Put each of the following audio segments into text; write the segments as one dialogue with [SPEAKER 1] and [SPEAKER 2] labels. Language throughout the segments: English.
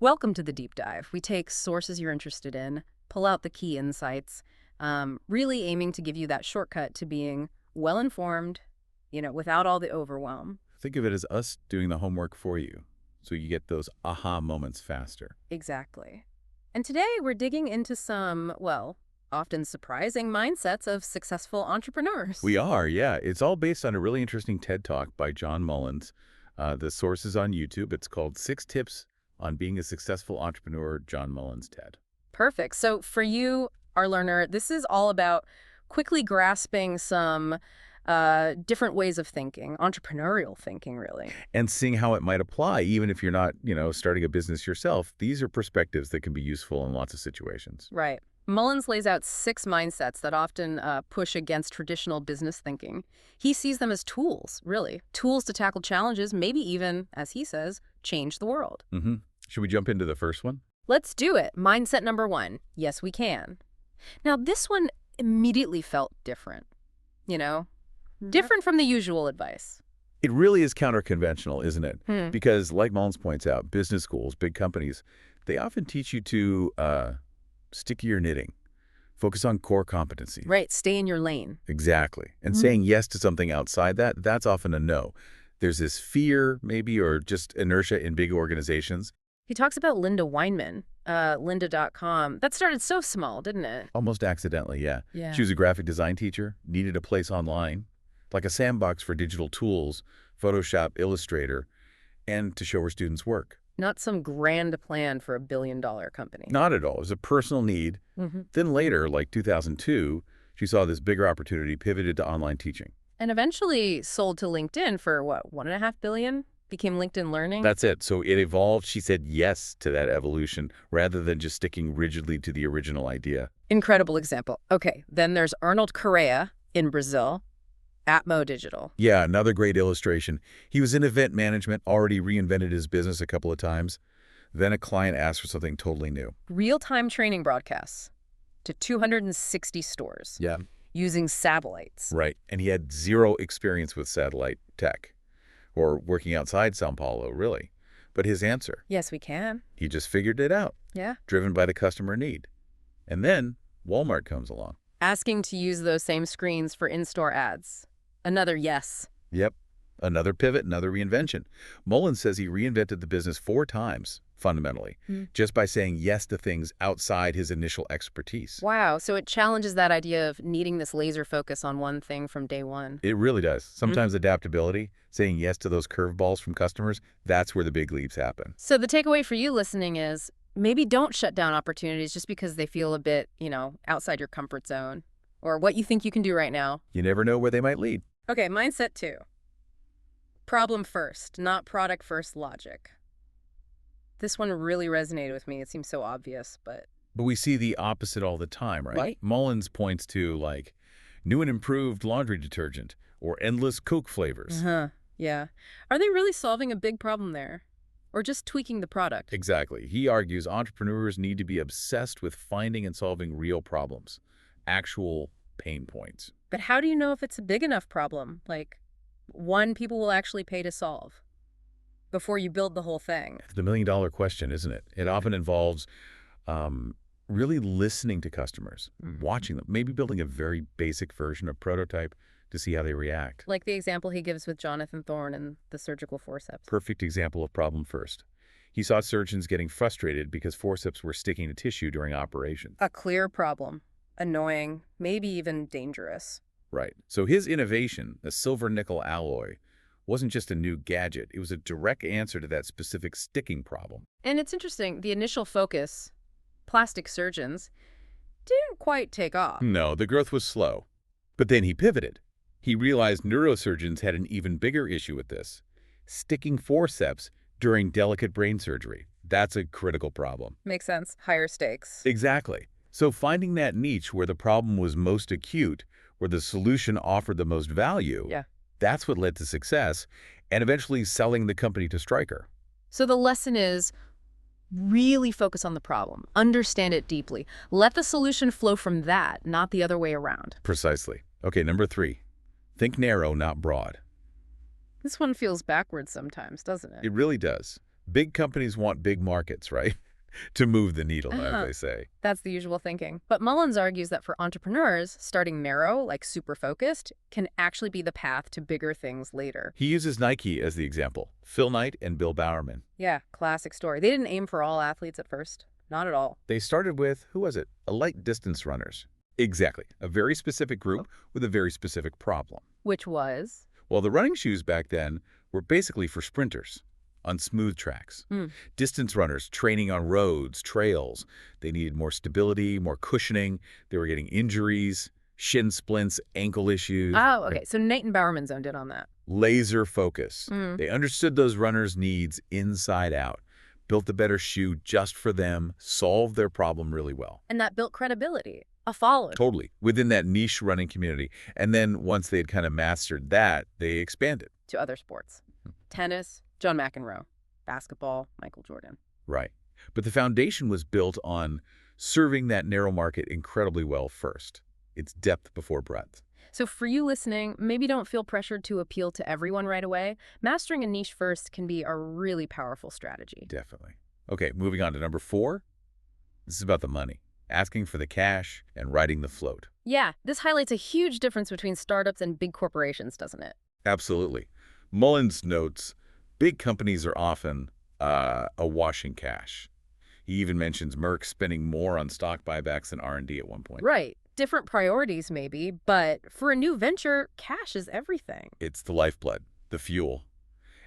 [SPEAKER 1] Welcome to the deep dive. We take sources you're interested in, pull out the key insights, really aiming to give you that shortcut to being well-informed, without all the overwhelm.
[SPEAKER 2] Think of it as us doing the homework for you, so you get those aha moments faster.
[SPEAKER 1] Exactly. And today we're digging into some, well, often surprising mindsets of successful entrepreneurs.
[SPEAKER 2] We are, yeah. It's all based on a really interesting TED Talk by John Mullins. The source is on YouTube. It's called 6 Tips on Being a Successful Entrepreneur, John Mullins TED.
[SPEAKER 1] Perfect. So for you, our learner, this is all about quickly grasping some different ways of thinking, entrepreneurial thinking, really.
[SPEAKER 2] And seeing how it might apply, even if you're not, starting a business yourself. These are perspectives that can be useful in lots of situations.
[SPEAKER 1] Right. Mullins lays out 6 mindsets that often push against traditional business thinking. He sees them as tools, really. Tools to tackle challenges, maybe even, as he says, change the world.
[SPEAKER 2] Mm-hmm. Should we jump into the first one?
[SPEAKER 1] Let's do it. Mindset number 1. Yes, we can. Now, this one immediately felt different, different from the usual advice.
[SPEAKER 2] It really is counter-conventional, isn't it? Because, like Mullins points out, business schools, big companies, they often teach you to stick to your knitting, focus on core competencies.
[SPEAKER 1] Right, stay in your lane.
[SPEAKER 2] Exactly. And saying yes to something outside that, that's often a no. There's this fear, maybe, or just inertia in big organizations.
[SPEAKER 1] He talks about Linda Weinman, lynda.com. That started so small, didn't it?
[SPEAKER 2] Almost accidentally, yeah.
[SPEAKER 1] Yeah.
[SPEAKER 2] She was a graphic design teacher, needed a place online, like a sandbox for digital tools, Photoshop, Illustrator, and to show her students work.
[SPEAKER 1] Not some grand plan for $1 billion company.
[SPEAKER 2] Not at all. It was a personal need. Then later, like 2002, she saw this bigger opportunity, pivoted to online teaching.
[SPEAKER 1] And eventually sold to LinkedIn for, what, $1.5 billion? Became LinkedIn Learning?
[SPEAKER 2] That's it. So it evolved. She said yes to that evolution rather than just sticking rigidly to the original idea.
[SPEAKER 1] Incredible example. Okay, then there's Arnold Correa in Brazil, Atmo Digital.
[SPEAKER 2] Yeah, another great illustration. He was in event management, already reinvented his business a couple of times. Then a client asked for something totally new.
[SPEAKER 1] Real-time training broadcasts to 260 stores.
[SPEAKER 2] Yeah.
[SPEAKER 1] Using satellites.
[SPEAKER 2] Right. And he had zero experience with satellite tech or working outside Sao Paulo, really. But his answer?
[SPEAKER 1] Yes, we can.
[SPEAKER 2] He just figured it out.
[SPEAKER 1] Yeah.
[SPEAKER 2] Driven by the customer need. And then Walmart comes along.
[SPEAKER 1] Asking to use those same screens for in-store ads. Another yes.
[SPEAKER 2] Yep. Another pivot, another reinvention. Mullins says he reinvented the business 4 times, fundamentally, just by saying yes to things outside his initial expertise.
[SPEAKER 1] Wow. So it challenges that idea of needing this laser focus on one thing from day one.
[SPEAKER 2] It really does. Sometimes adaptability, saying yes to those curveballs from customers, that's where the big leaps happen.
[SPEAKER 1] So the takeaway for you listening is maybe don't shut down opportunities just because they feel a bit, outside your comfort zone or what you think you can do right now.
[SPEAKER 2] You never know where they might lead.
[SPEAKER 1] Okay, mindset 2. Problem first, not product first logic. This one really resonated with me. It seems so obvious, but...
[SPEAKER 2] But we see the opposite all the time, right? Mullins points to, like, new and improved laundry detergent or endless Coke flavors.
[SPEAKER 1] Yeah. Are they really solving a big problem there? Or just tweaking the product?
[SPEAKER 2] Exactly. He argues entrepreneurs need to be obsessed with finding and solving real problems, actual pain points.
[SPEAKER 1] But how do you know if it's a big enough problem? Like, one people will actually pay to solve before you build the whole thing?
[SPEAKER 2] The million-dollar question, isn't it? It often involves really listening to customers, watching them, maybe building a very basic version of prototype to see how they react.
[SPEAKER 1] Like the example he gives with Jonathan Thorne and the surgical forceps.
[SPEAKER 2] Perfect example of problem first. He saw surgeons getting frustrated because forceps were sticking to tissue during operations.
[SPEAKER 1] A clear problem. Annoying, maybe even dangerous.
[SPEAKER 2] Right. So his innovation, a silver-nickel alloy, wasn't just a new gadget. It was a direct answer to that specific sticking problem.
[SPEAKER 1] And it's interesting, the initial focus, plastic surgeons, didn't quite take off.
[SPEAKER 2] No, the growth was slow. But then he pivoted. He realized neurosurgeons had an even bigger issue with this. Sticking forceps during delicate brain surgery. That's a critical problem.
[SPEAKER 1] Makes sense. Higher stakes.
[SPEAKER 2] Exactly. So finding that niche where the problem was most acute, where the solution offered the most value, that's what led to success, and eventually selling the company to Stryker.
[SPEAKER 1] So the lesson is really focus on the problem, understand it deeply. Let the solution flow from that, not the other way around.
[SPEAKER 2] Precisely. Okay, number 3. Think narrow, not broad.
[SPEAKER 1] This one feels backwards sometimes, doesn't it?
[SPEAKER 2] It really does. Big companies want big markets, right? To move the needle, as they say.
[SPEAKER 1] That's the usual thinking. But Mullins argues that for entrepreneurs, starting narrow, like super focused, can actually be the path to bigger things later.
[SPEAKER 2] He uses Nike as the example. Phil Knight and Bill Bowerman.
[SPEAKER 1] Yeah, classic story. They didn't aim for all athletes at first. Not at all.
[SPEAKER 2] They started with, who was it? Light distance runners. Exactly. A very specific group with a very specific problem.
[SPEAKER 1] Which was?
[SPEAKER 2] Well, the running shoes back then were basically for sprinters on smooth tracks. Distance runners training on roads, trails. They needed more stability, more cushioning. They were getting injuries, shin splints, ankle issues.
[SPEAKER 1] Oh, okay. So Nate and Bowerman zoned in on that.
[SPEAKER 2] Laser focus. They understood those runners' needs inside out, built a better shoe just for them, solved their problem really well.
[SPEAKER 1] And that built credibility, a following.
[SPEAKER 2] Totally. Within that niche running community. And then once they had kind of mastered that, they expanded.
[SPEAKER 1] To other sports. Tennis, John McEnroe. Basketball, Michael Jordan.
[SPEAKER 2] Right. But the foundation was built on serving that narrow market incredibly well first. It's depth before breadth.
[SPEAKER 1] So for you listening, maybe don't feel pressured to appeal to everyone right away. Mastering a niche first can be a really powerful strategy.
[SPEAKER 2] Definitely. Okay, moving on to number 4. This is about the money. Asking for the cash and riding the float.
[SPEAKER 1] Yeah, this highlights a huge difference between startups and big corporations, doesn't it?
[SPEAKER 2] Absolutely. Mullins notes, big companies are often awash in cash. He even mentions Merck spending more on stock buybacks than R&D at one point.
[SPEAKER 1] Right. Different priorities maybe, but for a new venture, cash is everything.
[SPEAKER 2] It's the lifeblood, the fuel.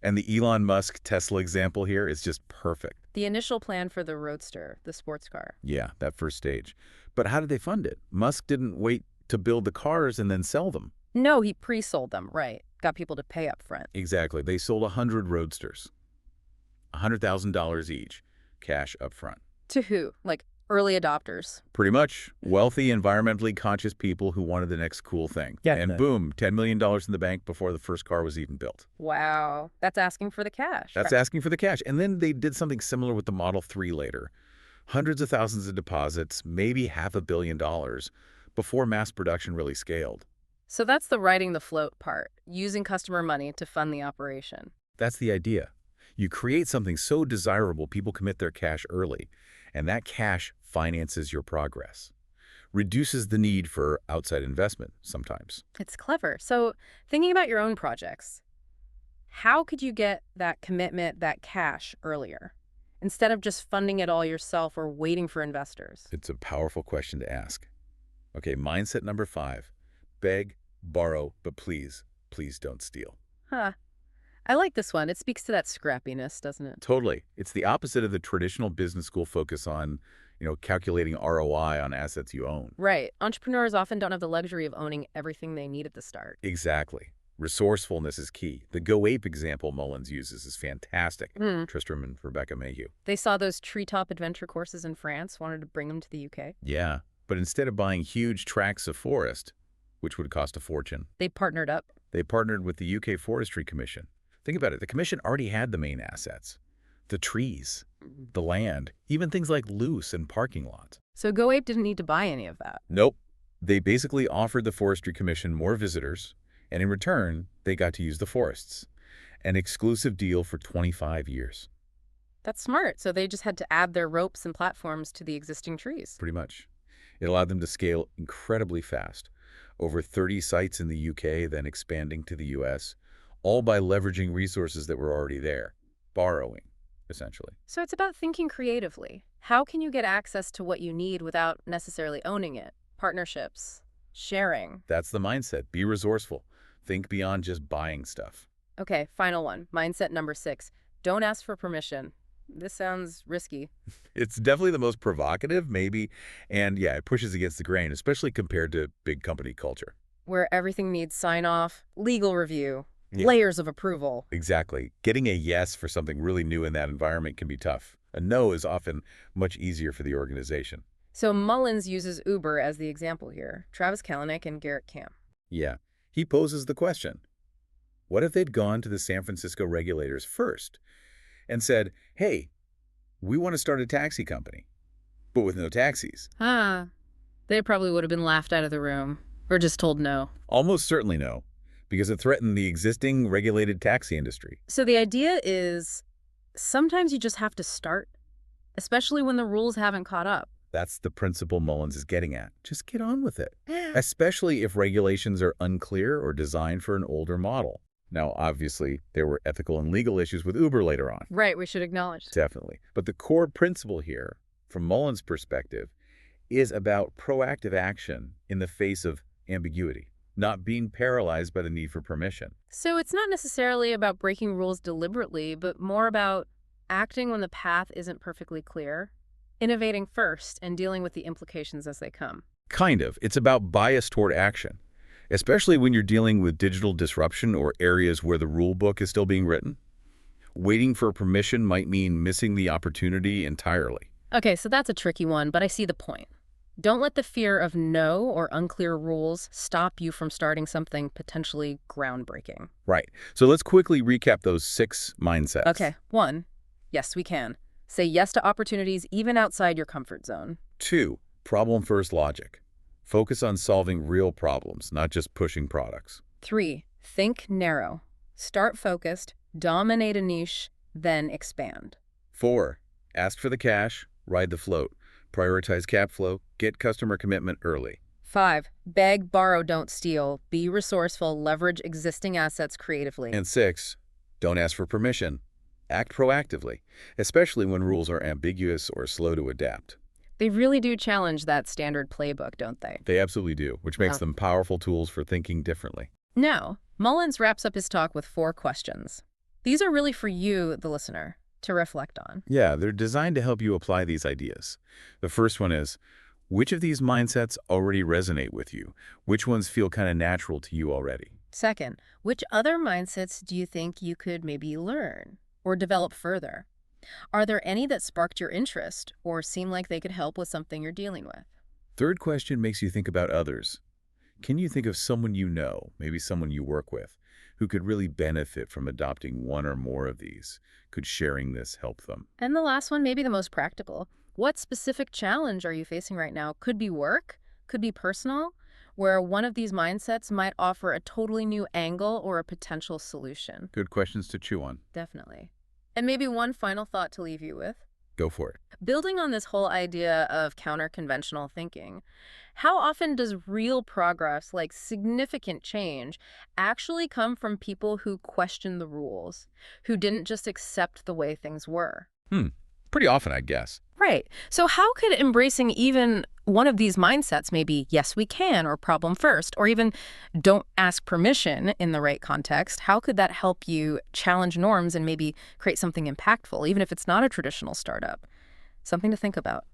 [SPEAKER 2] And the Elon Musk Tesla example here is just perfect.
[SPEAKER 1] The initial plan for the Roadster, the sports car.
[SPEAKER 2] Yeah, that first stage. But how did they fund it? Musk didn't wait to build the cars and then sell them.
[SPEAKER 1] No, he pre-sold them, right. Got people to pay up front.
[SPEAKER 2] Exactly. They sold 100 Roadsters. $100,000 each, cash up front.
[SPEAKER 1] To who? Like early adopters?
[SPEAKER 2] Pretty much. Wealthy, environmentally conscious people who wanted the next cool thing.
[SPEAKER 3] Yeah,
[SPEAKER 2] and boom, $10 million in the bank before the first car was even built.
[SPEAKER 1] Wow. That's asking for the cash.
[SPEAKER 2] That's asking for the cash. And then they did something similar with the Model 3 later. Hundreds of thousands of deposits, maybe $500 million, before mass production really scaled.
[SPEAKER 1] So that's the riding the float part, using customer money to fund the operation.
[SPEAKER 2] That's the idea. You create something so desirable people commit their cash early, and that cash finances your progress. Reduces the need for outside investment sometimes.
[SPEAKER 1] It's clever. So thinking about your own projects, how could you get that commitment, that cash earlier, instead of just funding it all yourself or waiting for investors?
[SPEAKER 2] It's a powerful question to ask. Okay, mindset number 5. Beg, borrow, but please, please don't steal.
[SPEAKER 1] Huh. I like this one. It speaks to that scrappiness, doesn't it?
[SPEAKER 2] Totally. It's the opposite of the traditional business school focus on, calculating ROI on assets you own.
[SPEAKER 1] Right. Entrepreneurs often don't have the luxury of owning everything they need at the start.
[SPEAKER 2] Exactly. Resourcefulness is key. The Go Ape example Mullins uses is fantastic. Tristram and Rebecca Mayhew.
[SPEAKER 1] They saw those treetop adventure courses in France, wanted to bring them to the UK.
[SPEAKER 2] Yeah, but instead of buying huge tracts of forest, which would cost a fortune,
[SPEAKER 1] They partnered up.
[SPEAKER 2] they partnered with the UK Forestry Commission. Think about it. The commission already had the main assets. The trees, the land, even things like loose and parking lots.
[SPEAKER 1] So Go Ape didn't need to buy any of that.
[SPEAKER 2] Nope. They basically offered the Forestry Commission more visitors, and in return, they got to use the forests. An exclusive deal for 25 years.
[SPEAKER 1] That's smart. So they just had to add their ropes and platforms to the existing trees.
[SPEAKER 2] Pretty much. It allowed them to scale incredibly fast. Over 30 sites in the UK, then expanding to the US, all by leveraging resources that were already there. Borrowing, essentially.
[SPEAKER 1] So it's about thinking creatively. How can you get access to what you need without necessarily owning it? Partnerships, sharing.
[SPEAKER 2] That's the mindset. Be resourceful. Think beyond just buying stuff.
[SPEAKER 1] Okay, final one. Mindset number 6. Don't ask for permission. This sounds risky.
[SPEAKER 2] It's definitely the most provocative, maybe, and yeah, it pushes against the grain, especially compared to big company culture.
[SPEAKER 1] Where everything needs sign-off, legal review,
[SPEAKER 2] Yeah.
[SPEAKER 1] layers of approval.
[SPEAKER 2] Exactly. Getting a yes for something really new in that environment can be tough. A no is often much easier for the organization.
[SPEAKER 1] So Mullins uses Uber as the example here. Travis Kalanick and Garrett Camp.
[SPEAKER 2] Yeah. He poses the question, what if they'd gone to the San Francisco regulators first and said, hey, we want to start a taxi company, but with no taxis?
[SPEAKER 1] They probably would have been laughed out of the room or just told no.
[SPEAKER 2] Almost certainly no, because it threatened the existing regulated taxi industry.
[SPEAKER 1] So the idea is sometimes you just have to start, especially when the rules haven't caught up.
[SPEAKER 2] That's the principle Mullins is getting at. Just get on with it, especially if regulations are unclear or designed for an older model. Now, obviously, there were ethical and legal issues with Uber later on.
[SPEAKER 1] Right, we should acknowledge.
[SPEAKER 2] Definitely. But the core principle here, from Mullins' perspective, is about proactive action in the face of ambiguity, not being paralyzed by the need for permission.
[SPEAKER 1] So it's not necessarily about breaking rules deliberately, but more about acting when the path isn't perfectly clear, innovating first, and dealing with the implications as they come.
[SPEAKER 2] Kind of. It's about bias toward action, especially when you're dealing with digital disruption or areas where the rule book is still being written. Waiting for permission might mean missing the opportunity entirely.
[SPEAKER 1] Okay, so that's a tricky one, but I see the point. Don't let the fear of no or unclear rules stop you from starting something potentially groundbreaking.
[SPEAKER 2] Right. So let's quickly recap those 6 mindsets.
[SPEAKER 1] Okay, 1, yes, we can. Say yes to opportunities even outside your comfort zone.
[SPEAKER 2] 2, problem-first logic. Focus on solving real problems, not just pushing products.
[SPEAKER 1] 3, think narrow. Start focused, dominate a niche, then expand.
[SPEAKER 2] 4, ask for the cash, ride the float. Prioritize cap flow, get customer commitment early.
[SPEAKER 1] 5, beg, borrow, don't steal. Be resourceful, leverage existing assets creatively.
[SPEAKER 2] And 6, don't ask for permission. Act proactively, especially when rules are ambiguous or slow to adapt.
[SPEAKER 1] They really do challenge that standard playbook, don't they?
[SPEAKER 2] They absolutely do, which makes them powerful tools for thinking differently.
[SPEAKER 1] Now, Mullins wraps up his talk with 4 questions. These are really for you, the listener, to reflect on.
[SPEAKER 2] Yeah, they're designed to help you apply these ideas. The first one is, which of these mindsets already resonate with you? Which ones feel kind of natural to you already?
[SPEAKER 1] Second, which other mindsets do you think you could maybe learn or develop further? Are there any that sparked your interest or seem like they could help with something you're dealing with?
[SPEAKER 2] Third question makes you think about others. Can you think of someone you know, maybe someone you work with, who could really benefit from adopting one or more of these? Could sharing this help them?
[SPEAKER 1] And the last one, maybe the most practical. What specific challenge are you facing right now? Could be work, could be personal, where one of these mindsets might offer a totally new angle or a potential solution.
[SPEAKER 2] Good questions to chew on.
[SPEAKER 1] Definitely. And maybe one final thought to leave you with.
[SPEAKER 2] Go for it.
[SPEAKER 1] Building on this whole idea of counter-conventional thinking, how often does real progress, like significant change, actually come from people who question the rules, who didn't just accept the way things were?
[SPEAKER 2] Pretty often, I guess.
[SPEAKER 1] Right. So how could embracing even one of these mindsets, maybe yes, we can, or problem first, or even don't ask permission in the right context, how could that help you challenge norms and maybe create something impactful, even if it's not a traditional startup? Something to think about.